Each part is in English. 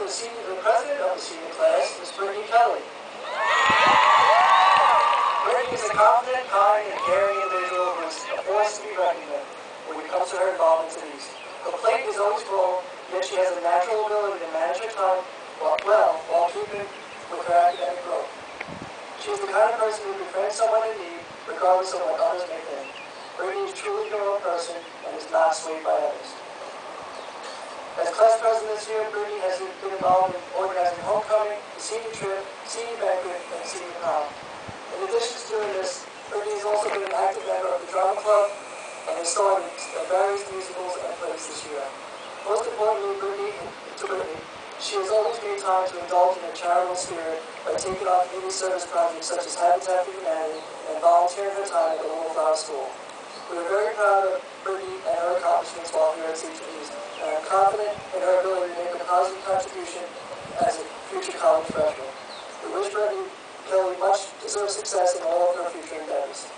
the president of the senior class is Brittney Kelly. Brittney is a confident, kind, and caring individual who is a force to be reckoned with when it comes to her involvement in these. Her plate is always full, yet she has a natural ability to manage her time while keeping with her academic growth. She is the kind of person who befriends someone in need, regardless of what others may think. Brittney is truly her own person and is not swayed by others. As class president this year, Brittney has been involved in organizing homecoming, the senior trip, senior banquet, and senior prom. In addition to doing this, Brittney has also been an active member of the drama club and has starred in various musicals and plays this year. Most importantly, she has always made time to indulge in her charitable spirit by taking on community service projects such as Habitat for Humanity and volunteering her time at the Little Flower School. We are very proud of Brittney and her accomplishments while here at Sachem, and I'm confident in her ability to make a positive contribution as a future college freshman. We wish Brittney Kelly much deserved success in all of her future endeavors.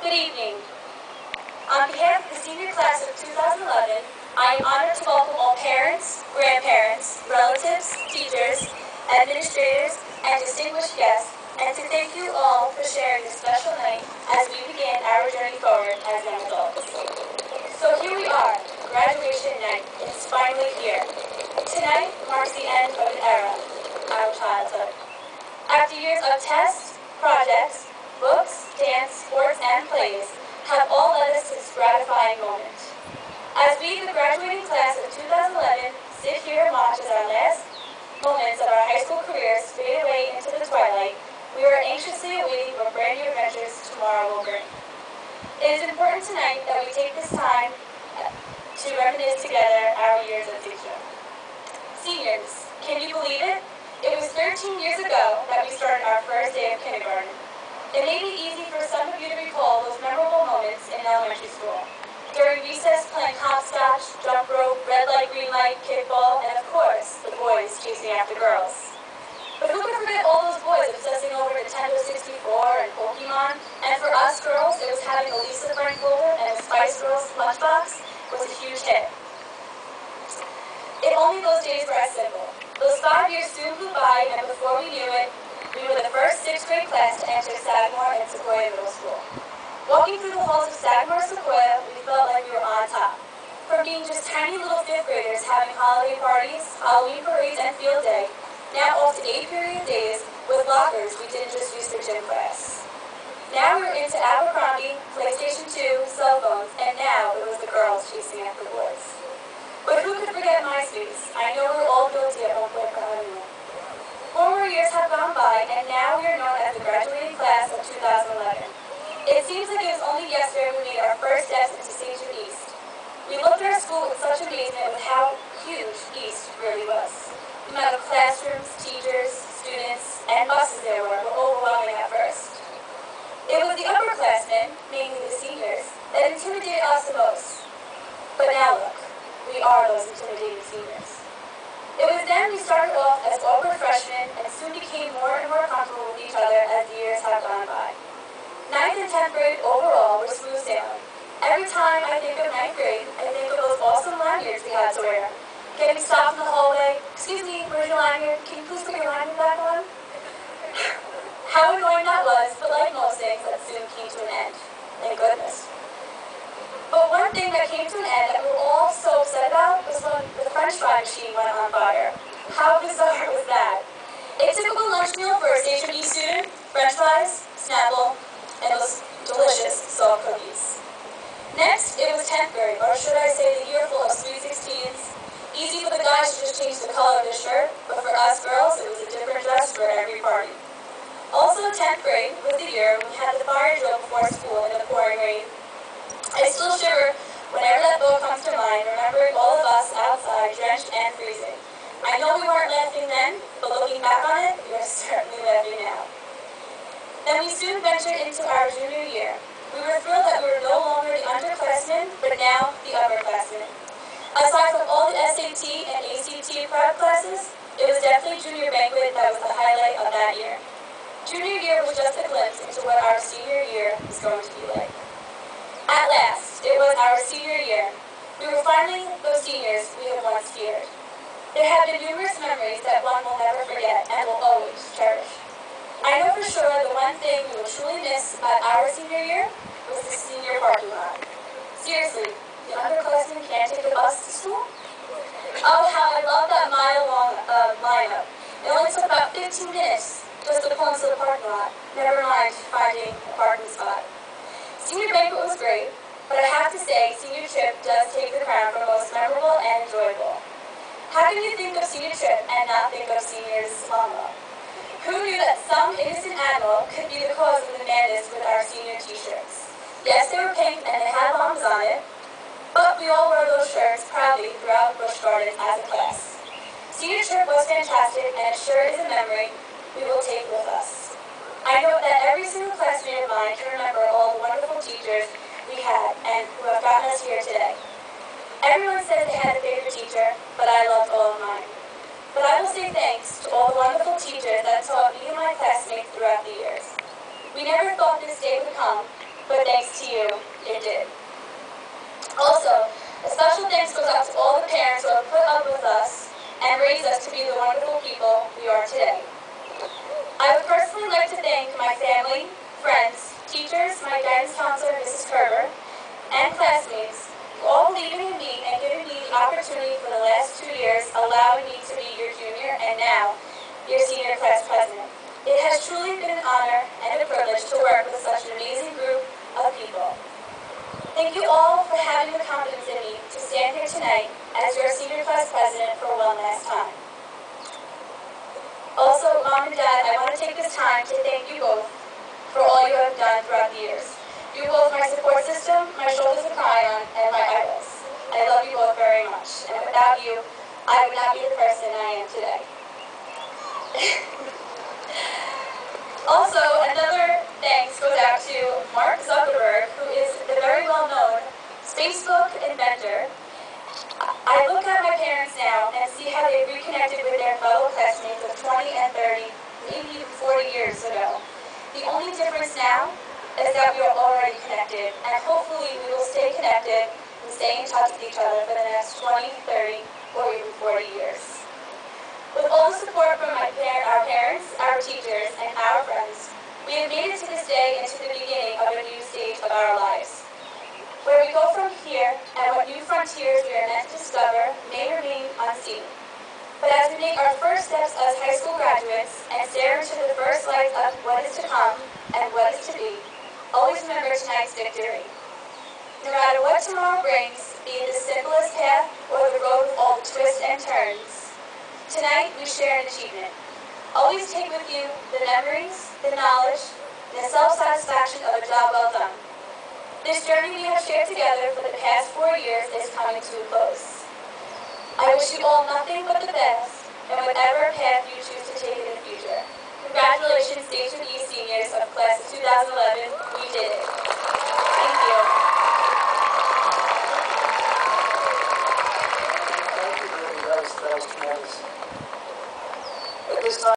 Good evening. On behalf of the senior class of 2011, I am honored to welcome all parents, grandparents, relatives, teachers, administrators, and distinguished guests, and to thank you all for sharing this special night as we begin our journey forward as young adults. So here we are, graduation night. It's finally here. Tonight marks the end of an era, our childhood. After years of tests, projects, books, dance, sports, and plays have all led us to this gratifying moment. As we, the graduating class of 2011, sit here and watch as our last moments of our high school careers fade away into the twilight, we are anxiously awaiting what brand new adventures tomorrow will bring. It is important tonight that we take this time to reminisce together our years at Sachem. Seniors, can you believe it? It was 13 years ago that we started our first day of kindergarten. It may be easy for some of you to recall those memorable moments in elementary school. During recess, playing hopscotch, jump rope, red light, green light, kickball, and of course, the boys chasing after girls. But who could forget all those boys obsessing over Nintendo 64 and Pokemon? And for us girls, it was having a Lisa Frank folder and a Spice Girls lunchbox was a huge hit. If only those days were as simple. Those 5 years soon flew by, and before we knew it, we were the first 6th grade class to enter Sagamore and Sequoia Middle School. Walking through the halls of Sagamore and Sequoia, we felt like we were on top. From being just tiny little 5th graders having holiday parties, Halloween parades, and field day, now off to 8-period days with lockers we didn't just use for gym class. Now we were into Abercrombie, PlayStation 2, cell phones, and now it was the girls chasing after boys. But who could forget MySpace? I know we were all guilty at one point for honeymoon. 4 more years have gone by, and now we are known as the graduating class of 2011. It seems like it was only yesterday we made our first steps into Sachem East. We looked at our school with such amazement with how huge East really was. The amount of classrooms, teachers, students, and buses there were overwhelming at first. It was the upperclassmen, mainly the seniors, that intimidated us the most. But now look, we are those intimidating seniors. It was then we started off as awkward freshmen and soon became more and more comfortable with each other as the years have gone by. 9th and 10th grade overall were smooth sailing. Every time I think of 9th grade, I think of those awesome lanyards we had to wear. Getting stopped in the hallway, "Excuse me, where's your lanyard? Can you please put your lanyard back on?" How annoying that was, but like most things, that soon came to an end. Thank goodness. But one thing that came to an end that we were all so upset about was when the French fry machine went on fire. How bizarre was that? A typical lunch meal for a Sachem East student: French fries, Snapple, and those delicious soft cookies. Next, it was 10th grade, or should I say the year full of sweet 16s. Easy for the guys to just change the color of their shirt, but for us girls, it was a different dress for every party. Also 10th grade was the year we had the fire drill before school in the pouring rain. I still shiver whenever that thought comes to mind, remembering all of us outside, drenched and freezing. I know we weren't laughing then, but looking back on it, we are certainly laughing now. Then we soon ventured into our junior year. We were thrilled that we were no longer the underclassmen, but now the upperclassmen. Aside from all the SAT and ACT prep classes, it was definitely junior banquet that was the highlight of that that year. Junior year was just a glimpse into what our senior year is going to be like. At last, it was our senior year. We were finally those seniors we had once feared. There have been numerous memories that one will never forget and will always cherish. I know for sure the one thing we will truly miss about our senior year was the senior parking lot. Seriously, the underclassmen can't take a bus to school? Oh, how I love that mile-long lineup. It only took about 15 minutes just to pull into the parking lot, never mind finding a parking spot. Senior banquet was great, but I have to say senior trip does take the crown for most memorable and enjoyable. How can you think of senior trip and not think of seniors mama? Who knew that some innocent animal could be the cause of the madness with our senior t-shirts? Yes, they were pink and they had bombs on it, but we all wore those shirts proudly throughout Busch Gardens as a class. Senior trip was fantastic and it sure is a memory we will take with us. I know that every single classmate of mine can remember all the wonderful teachers we had and who have gotten us here today. Everyone said they had a favorite teacher, but I loved all of mine. But I will say thanks to all the wonderful teachers that taught me and my classmates throughout the years. We never thought this day would come, but thanks to you, it did. Also, a special thanks goes out to all the parents who have put up with us and raised us to be the wonderful people we are today. I would personally like to thank my family, friends, teachers, my guidance counselor, Mrs. Kerber, and classmates for all believing in me and giving me the opportunity for the last 2 years, allowing me to be your junior and now your senior class president. It has truly been an honor and a privilege to work with such an amazing group of people. Thank you all for having the confidence in me to stand here tonight as your senior class president for one last time. Also, Mom and Dad, I want to take this time to thank you both for all you have done throughout the years. You are both my support system, my shoulders to cry on, and my idols. I love you both very much, and without you, I would not be the person I am today. Also, another thanks goes out to Mark Zuckerberg, who is the very well-known Facebook inventor. I look at my parents now and see how they reconnected with their fellow classmates of 20 and 30, maybe even 40 years ago. The only difference now is that we are already connected, and hopefully we will stay connected and stay in touch with each other for the next 20, 30, or even 40 years. With all the support from our parents, our teachers, and our friends, we have made it to this day and to the beginning of a new stage of our lives. Where we go from here and what new frontiers we are meant to discover may remain unseen. But as we make our first steps as high school graduates and stare into the first light of what is to come and what is to be, always remember tonight's victory. No matter what tomorrow brings, be it the simplest path or the road with all the twists and turns, tonight we share an achievement. Always take with you the memories, the knowledge, and the self-satisfaction of a job well done. This journey we have shared together for the past 4 years is coming to a close. I wish you all nothing but the best in whatever path you choose to take in the future. Congratulations,